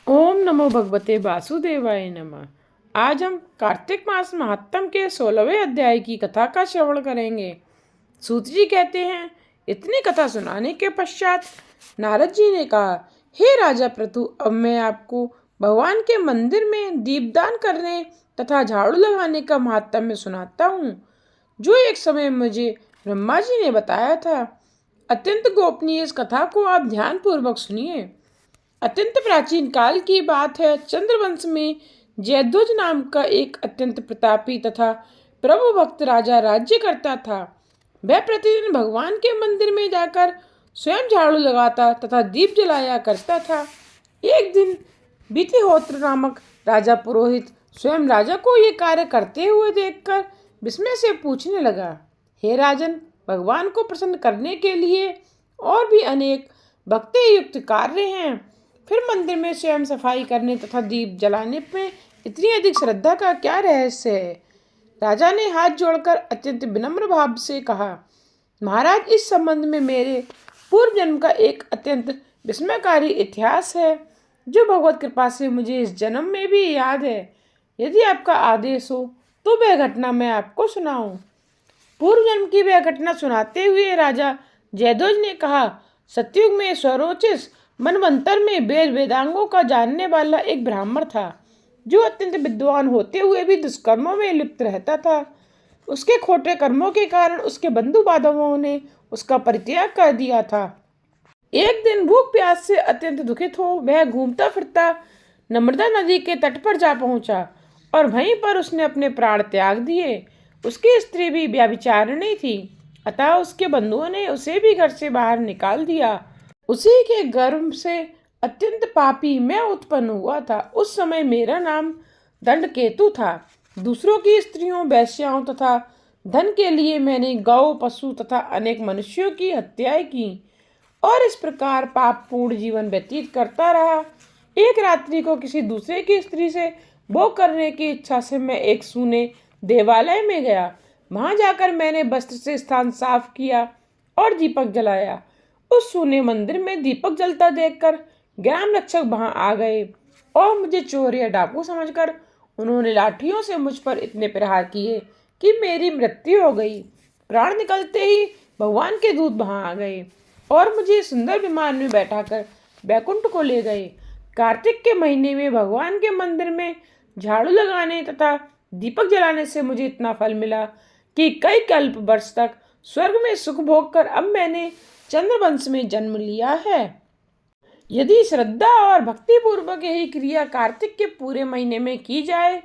ओम नमो भगवते वासुदेवाय नमः। आज हम कार्तिक मास महात्म के 16वें अध्याय की कथा का श्रवण करेंगे। सूत जी कहते हैं, इतनी कथा सुनाने के पश्चात नारद जी ने कहा, हे राजा प्रतु, अब मैं आपको भगवान के मंदिर में दीपदान करने तथा झाड़ू लगाने का महात्म्य सुनाता हूँ, जो एक समय मुझे ब्रह्मा जी ने बताया था। अत्यंत गोपनीय इस कथा को आप ध्यान पूर्वक सुनिए। अत्यंत प्राचीन काल की बात है। चंद्रवंश में जयध्वज नाम का एक अत्यंत प्रतापी तथा प्रभु भक्त राजा राज्य करता था। वह प्रतिदिन भगवान के मंदिर में जाकर स्वयं झाड़ू लगाता तथा दीप जलाया करता था। एक दिन बीतिहोत्र नामक राजा पुरोहित स्वयं राजा को ये कार्य करते हुए देखकर विस्मय से पूछने लगा, हे राजन, भगवान को प्रसन्न करने के लिए और भी अनेक भक्ति युक्त कार्य हैं, फिर मंदिर में स्वयं सफाई करने तथा दीप जलाने में इतनी अधिक श्रद्धा का क्या रहस्य है? राजा ने हाथ जोड़कर अत्यंत विनम्र भाव से कहा, महाराज, इस संबंध में मेरे पूर्व जन्म का एक अत्यंत विस्मयकारी इतिहास है, जो भगवत कृपा से मुझे इस जन्म में भी याद है। यदि आपका आदेश हो तो वह घटना मैं आपको सुनाऊं। पूर्व जन्म की वह घटना सुनाते हुए राजा जयध्वज ने कहा, सतयुग में स्वरोचिष मनवंतर में वेद वेदांगों का जानने वाला एक ब्राह्मण था, जो अत्यंत विद्वान होते हुए भी दुष्कर्मों में लिप्त रहता था। उसके खोटे कर्मों के कारण उसके बंधु बांधवों ने उसका परित्याग कर दिया था। एक दिन भूख प्यास से अत्यंत दुखित हो वह घूमता फिरता नर्मदा नदी के तट पर जा पहुंचा और वहीं पर उसने अपने प्राण त्याग दिए। उसकी स्त्री भी व्यभिचारिणी थी, अतः उसके बंधुओं ने उसे भी घर से बाहर निकाल दिया। उसी के गर्भ से अत्यंत पापी मैं उत्पन्न हुआ था। उस समय मेरा नाम दंडकेतु था। दूसरों की स्त्रियों, वैश्याओं तथा धन के लिए मैंने गौ, पशु तथा अनेक मनुष्यों की हत्याएं की और इस प्रकार पापपूर्ण जीवन व्यतीत करता रहा। एक रात्रि को किसी दूसरे की स्त्री से भोग करने की इच्छा से मैं एक सूने देवालय में गया। वहां जाकर मैंने वस्त्र से स्थान साफ किया और दीपक जलाया। उस सूने मंदिर में दीपक जलता देखकर ग्राम रक्षक वहां आ गए और मुझे चोर या डाकू समझकर उन्होंने लाठियों से मुझ पर इतने प्रहार किए कि मेरी मृत्यु हो गई। प्राण निकलते ही भगवान के दूत वहां आ गए और मुझे सुंदर विमान में बैठाकर बैकुंठ को ले गए। कार्तिक के महीने में भगवान के मंदिर में झाड़ू लगाने तथा दीपक जलाने से मुझे इतना फल मिला कि कई कल्प वर्ष तक स्वर्ग में सुख भोग कर अब मैंने चंद्रवंश में जन्म लिया है। यदि श्रद्धा और भक्ति पूर्वक यही क्रिया कार्तिक के पूरे महीने में की जाए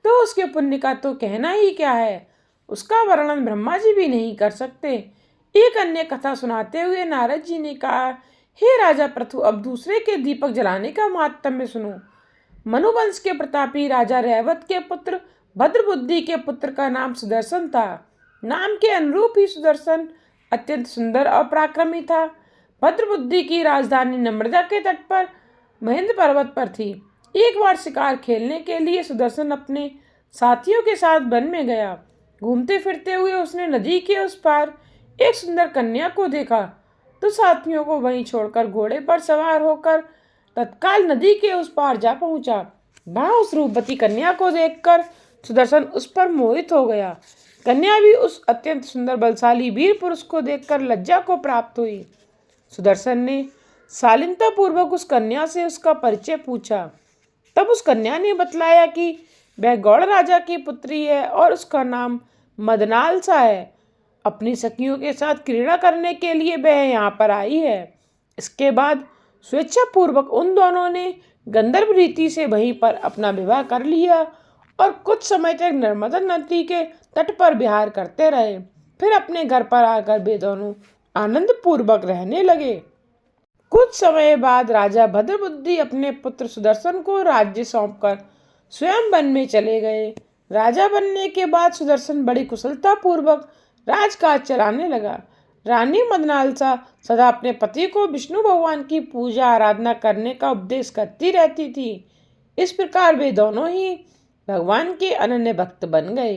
तो उसके पुण्य का तो कहना ही क्या है, उसका वर्णन ब्रह्मा जी भी नहीं कर सकते। एक अन्य कथा सुनाते हुए नारद जी ने कहा, हे राजा प्रथु, अब दूसरे के दीपक जलाने का महात्म्य सुनो। मनुवंश के प्रतापी राजा रैवत के पुत्र भद्रबुद्धि के पुत्र का नाम सुदर्शन था। नाम के अनुरूप ही सुदर्शन अत्यंत सुंदर और पराक्रमी था। भद्रबुद्धि की राजधानी नर्मदा के तट पर महेंद्र पर्वत पर थी। एक बार शिकार खेलने के लिए सुदर्शन अपने साथियों के साथ वन में गया। घूमते फिरते हुए उसने नदी के उस पार एक सुंदर कन्या को देखा तो साथियों को वहीं छोड़कर घोड़े पर सवार होकर तत्काल नदी के उस पार जा पहुंचा। वहां उस रूपवती कन्या को देखकर सुदर्शन उस पर मोहित हो गया। कन्या भी उस अत्यंत सुंदर बलशाली वीर पुरुष को देखकर लज्जा को प्राप्त हुई। सुदर्शन ने शालीनता पूर्वक उस कन्या से उसका परिचय पूछा। तब उस कन्या ने बतलाया कि वह गौड़ राजा की पुत्री है और उसका नाम मदनालसा है। अपनी सखियों के साथ क्रीड़ा करने के लिए वह यहाँ पर आई है। इसके बाद स्वेच्छा पूर्वक उन दोनों ने गंधर्व रीति से वहीं पर अपना विवाह कर लिया और कुछ समय तक नर्मदा नदी के तट पर विहार करते रहे। फिर अपने घर पर आकर वे दोनों आनंद पूर्वक रहने लगे। कुछ समय बाद राजा भद्रबुद्धि अपने पुत्र सुदर्शन को राज्य सौंपकर स्वयं वन में चले गए। राजा बनने के बाद सुदर्शन बड़ी कुशलता पूर्वक राजकाज चलाने लगा। रानी मदनालसा सदा अपने पति को विष्णु भगवान की पूजा आराधना करने का उपदेश करती रहती थी। इस प्रकार वे दोनों ही भगवान के अनन्य भक्त बन गए।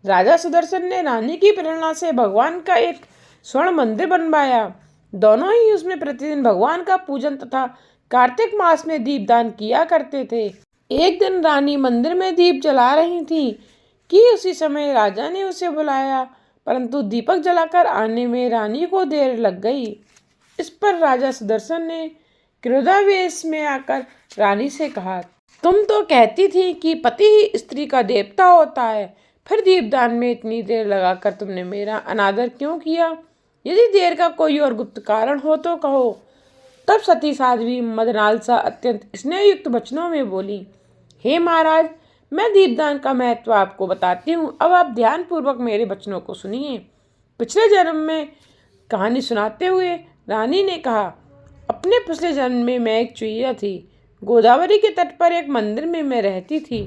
राजा सुदर्शन ने रानी की प्रेरणा से भगवान का एक स्वर्ण मंदिर बनवाया। दोनों ही उसमें प्रतिदिन भगवान का पूजन तथा कार्तिक मास में दीपदान किया करते थे। एक दिन रानी मंदिर में दीप जला रही थी कि उसी समय राजा ने उसे बुलाया, परंतु दीपक जलाकर आने में रानी को देर लग गई। इस पर राजा सुदर्शन ने क्रोधावेश में आकर रानी से कहा, तुम तो कहती थी कि पति ही स्त्री का देवता होता है, फिर दीपदान में इतनी देर लगाकर तुमने मेरा अनादर क्यों किया? यदि देर का कोई और गुप्त कारण हो तो कहो। तब सती साध्वी मदनालसा अत्यंत स्नेहयुक्त वचनों में बोली, हे महाराज, मैं दीपदान का महत्व आपको बताती हूँ, अब आप ध्यानपूर्वक मेरे वचनों को सुनिए। पिछले जन्म में कहानी सुनाते हुए रानी ने कहा, अपने पिछले जन्म में मैं एक चुईया थी। गोदावरी के तट पर एक मंदिर में मैं रहती थी।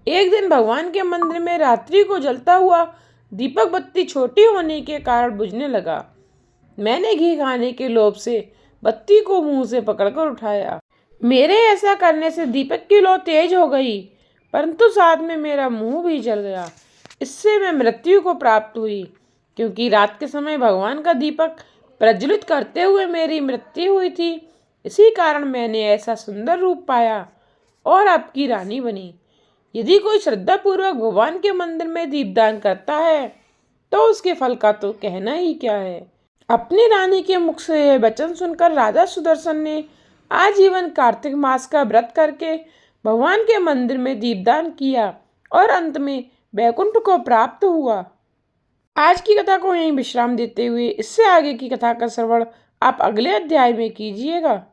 एक दिन भगवान के मंदिर में रात्रि को जलता हुआ दीपक बत्ती छोटी होने के कारण बुझने लगा। मैंने घी खाने के लोभ से बत्ती को मुंह से पकड़कर उठाया। मेरे ऐसा करने से दीपक की लौ तेज हो गई, परंतु साथ में मेरा मुंह भी जल गया। इससे मैं मृत्यु को प्राप्त हुई, क्योंकि रात के समय भगवान का दीपक प्रज्वलित करते हुए मेरी मृत्यु हुई थी। इसी कारण मैंने ऐसा सुंदर रूप पाया और आपकी रानी बनी। यदि कोई श्रद्धापूर्वक भगवान के मंदिर में दीपदान करता है तो उसके फल का तो कहना ही क्या है। अपनी रानी के मुख से यह वचन सुनकर राजा सुदर्शन ने आजीवन कार्तिक मास का व्रत करके भगवान के मंदिर में दीपदान किया और अंत में वैकुंठ को प्राप्त हुआ। आज की कथा को यहीं विश्राम देते हुए इससे आगे की कथा का श्रवण आप अगले अध्याय में कीजिएगा।